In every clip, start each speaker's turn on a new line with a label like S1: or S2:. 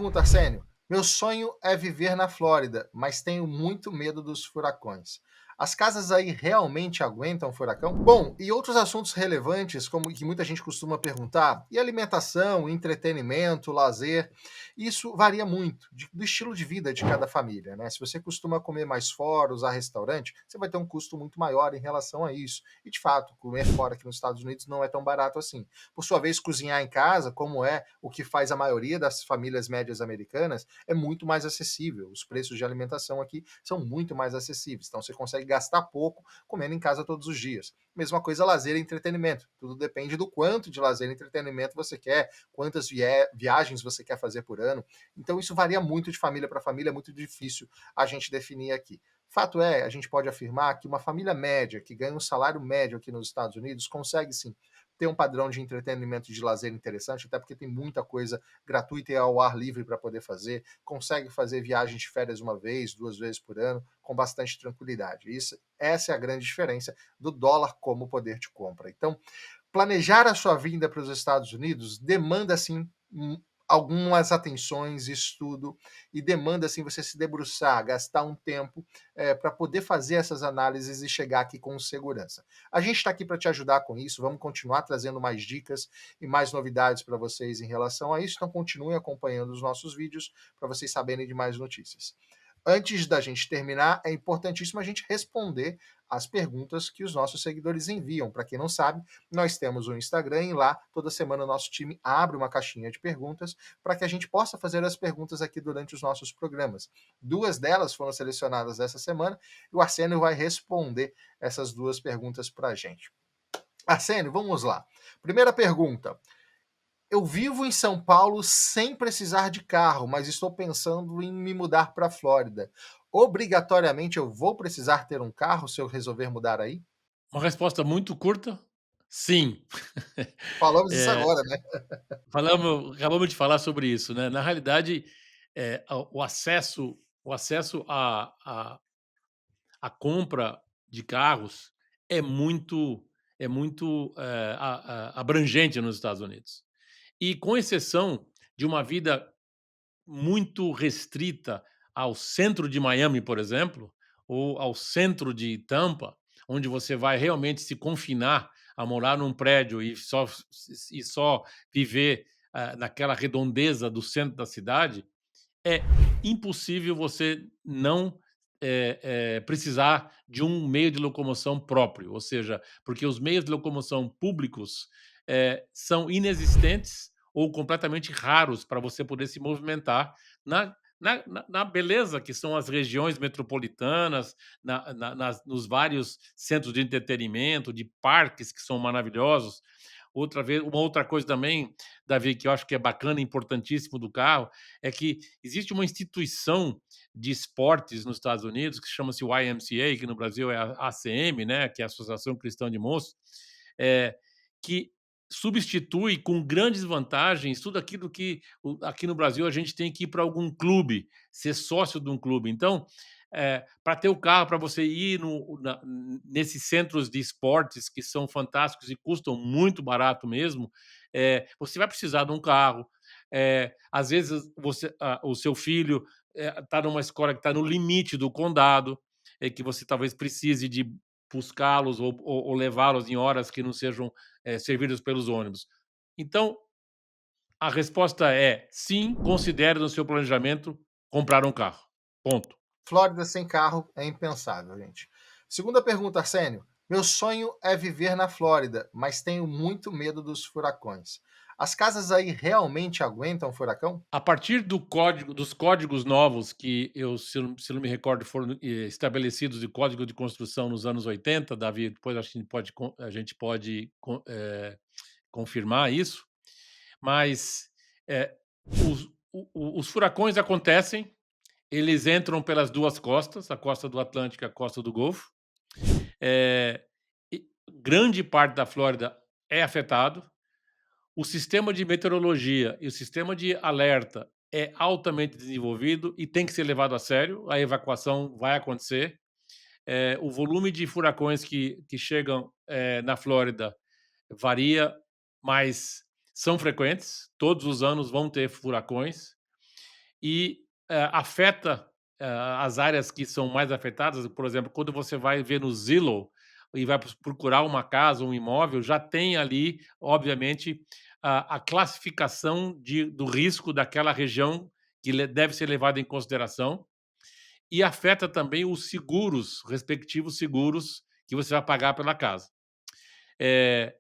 S1: pergunta, Arsênio. Meu sonho é viver na Flórida, mas tenho muito medo dos furacões. As casas aí realmente aguentam furacão? Bom, e outros assuntos relevantes, como que muita gente costuma perguntar, e alimentação, entretenimento, lazer, isso varia muito do estilo de vida de cada família, né? Se você costuma comer mais fora, usar restaurante, você vai ter um custo muito maior em relação a isso. E de fato, comer fora aqui nos Estados Unidos não é tão barato assim. Por sua vez, cozinhar em casa, como é o que faz a maioria das famílias médias americanas, é muito mais acessível. Os preços de alimentação aqui são muito mais acessíveis. Então você consegue gastar pouco comendo em casa todos os dias. Mesma coisa lazer e entretenimento. Tudo depende do quanto de lazer e entretenimento você quer, quantas viagens você quer fazer por ano. Então isso varia muito de família para família, é muito difícil a gente definir aqui. Fato é, a gente pode afirmar que uma família média que ganha um salário médio aqui nos Estados Unidos consegue sim ter um padrão de entretenimento e de lazer interessante, até porque tem muita coisa gratuita e ao ar livre para poder fazer, consegue fazer viagens de férias uma vez, duas vezes por ano, com bastante tranquilidade. Essa é a grande diferença do dólar como poder de compra. Então, planejar a sua vinda para os Estados Unidos demanda, assim, algumas atenções, estudo, e demanda, assim, você se debruçar, gastar um tempo para poder fazer essas análises e chegar aqui com segurança. A gente está aqui para te ajudar com isso, vamos continuar trazendo mais dicas e mais novidades para vocês em relação a isso, então continuem acompanhando os nossos vídeos para vocês saberem de mais notícias. Antes da gente terminar, é importantíssimo a gente responder as perguntas que os nossos seguidores enviam. Para quem não sabe, nós temos um Instagram e lá toda semana o nosso time abre uma caixinha de perguntas para que a gente possa fazer as perguntas aqui durante os nossos programas. Duas delas foram selecionadas essa semana e o Arsênio vai responder essas duas perguntas para a gente. Arsênio, vamos lá. Primeira pergunta. Eu vivo em São Paulo sem precisar de carro, mas estou pensando em me mudar para a Flórida. Obrigatoriamente eu vou precisar ter um carro se eu resolver mudar aí?
S2: Uma resposta muito curta: sim.
S1: Falamos isso
S2: Eh,
S1: agora, né?
S2: acabamos de falar sobre isso, né. Na realidade, o acesso à compra de carros é muito, abrangente nos Estados Unidos. E com exceção de uma vida muito restrita ao centro de Miami, por exemplo, ou ao centro de Tampa, onde você vai realmente se confinar a morar num prédio e só viver, naquela redondeza do centro da cidade, é impossível você não, precisar de um meio de locomoção próprio, ou seja, porque os meios de locomoção públicos, são inexistentes ou completamente raros para você poder se movimentar na beleza que são as regiões metropolitanas, nos vários centros de entretenimento, de parques que são maravilhosos. Uma outra coisa também, Davi, que eu acho que é bacana e importantíssimo do carro, é que existe uma instituição de esportes nos Estados Unidos que chama-se YMCA, que no Brasil é a ACM, né, que é a Associação Cristã de Moços, que substitui com grandes vantagens tudo aquilo que aqui no Brasil a gente tem que ir para algum clube, ser sócio de um clube. Então, para ter o carro, para você ir nesses centros de esportes que são fantásticos e custam muito barato mesmo, você vai precisar de um carro. Às vezes o seu filho está numa escola que está no limite do condado, que você talvez precise de buscá-los ou levá-los em horas que não sejam servidas pelos ônibus. Então, a resposta é sim, considere no seu planejamento comprar um carro. Ponto.
S1: Flórida sem carro é impensável, gente. Segunda pergunta, Arsênio. Meu sonho é viver na Flórida, mas tenho muito medo dos furacões. As casas aí realmente aguentam furacão?
S2: A partir dos códigos novos que se não me recordo, foram estabelecidos de código de construção nos anos 80, Davi, depois acho que a gente pode confirmar isso, mas os furacões acontecem, eles entram pelas duas costas, a costa do Atlântico e a costa do Golfo. Eh, Grande parte da Flórida é afetado. O sistema de meteorologia e o sistema de alerta é altamente desenvolvido e tem que ser levado a sério. A evacuação vai acontecer. O volume de furacões que chegam na Flórida varia, mas são frequentes. Todos os anos vão ter furacões. e, afeta, as áreas que são mais afetadas. Por exemplo, quando você vai ver no Zillow e vai procurar uma casa, um imóvel, já tem ali, obviamente, a classificação do risco daquela região que deve ser levada em consideração, e afeta também os seguros, respectivos seguros que você vai pagar pela casa. Eh,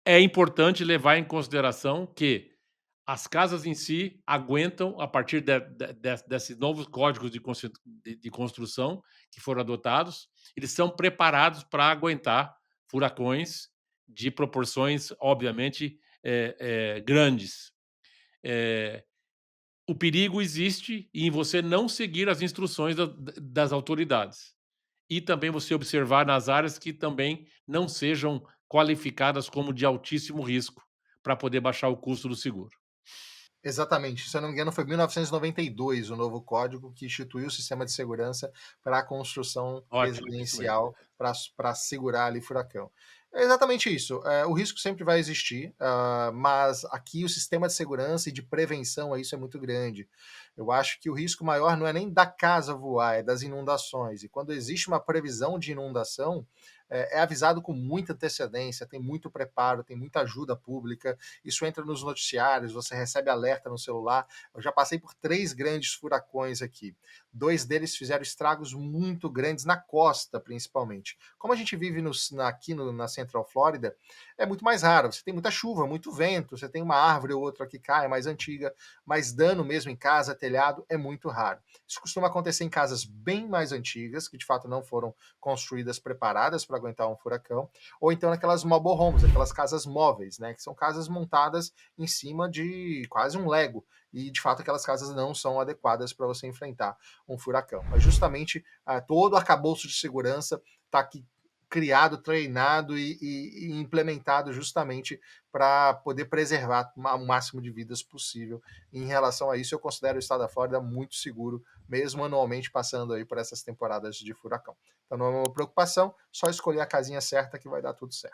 S2: É importante levar em consideração que as casas em si aguentam, a partir desses novos códigos de construção que foram adotados, eles são preparados para aguentar furacões de proporções, obviamente, grandes. Eh, o perigo existe em você não seguir as instruções das autoridades. E também você observar nas áreas que também não sejam qualificadas como de altíssimo risco, para poder baixar o custo do seguro.
S1: Exatamente. Se eu não me engano, foi 1992 o novo código que instituiu o sistema de segurança para a construção
S2: Ótimo, isso mesmo.
S1: residencial para segurar ali furacão. É exatamente isso. O risco sempre vai existir, mas aqui o sistema de segurança e de prevenção a isso é muito grande. Eu acho que o risco maior não é nem da casa voar, é das inundações. E quando existe uma previsão de inundação, é avisado com muita antecedência, tem muito preparo, tem muita ajuda pública. Isso entra nos noticiários, você recebe alerta no celular. Eu já passei por 3 grandes furacões aqui. 2 deles fizeram estragos muito grandes na costa, principalmente. Como a gente vive aqui na Central Flórida, é muito mais raro. Você tem muita chuva, muito vento, você tem uma árvore ou outra que cai, mais antiga, mas dano mesmo em casa, telhado, é muito raro. Isso costuma acontecer em casas bem mais antigas, que de fato não foram construídas preparadas para aguentar um furacão, ou então naquelas mobile homes, aquelas casas móveis, né, que são casas montadas em cima de quase um Lego, e de fato aquelas casas não são adequadas para você enfrentar um furacão. Mas justamente todo o arcabouço de segurança está aqui criado, treinado e implementado justamente para poder preservar o máximo de vidas possível. Em relação a isso, eu considero o estado da Flórida muito seguro, mesmo anualmente passando aí por essas temporadas de furacão. Então não é uma preocupação, só escolher a casinha certa que vai dar tudo certo.